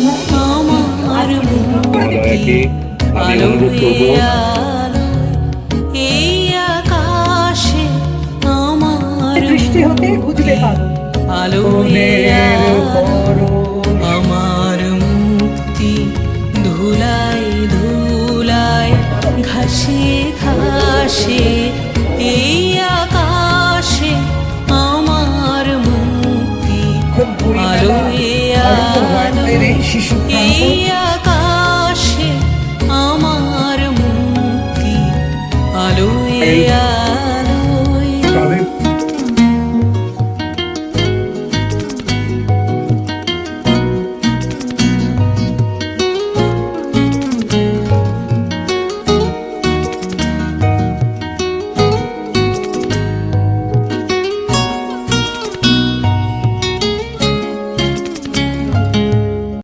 আমার মুক্তি আলোয় এই আকাশে আমার বৃষ্টি হতে বুঝবে কারণ আলোয় আমার মুক্তি ধুলায় ধুলায় ঘাসে ঘাসে এই আকাশে আমার মুক্তি আলোয় শিশু এই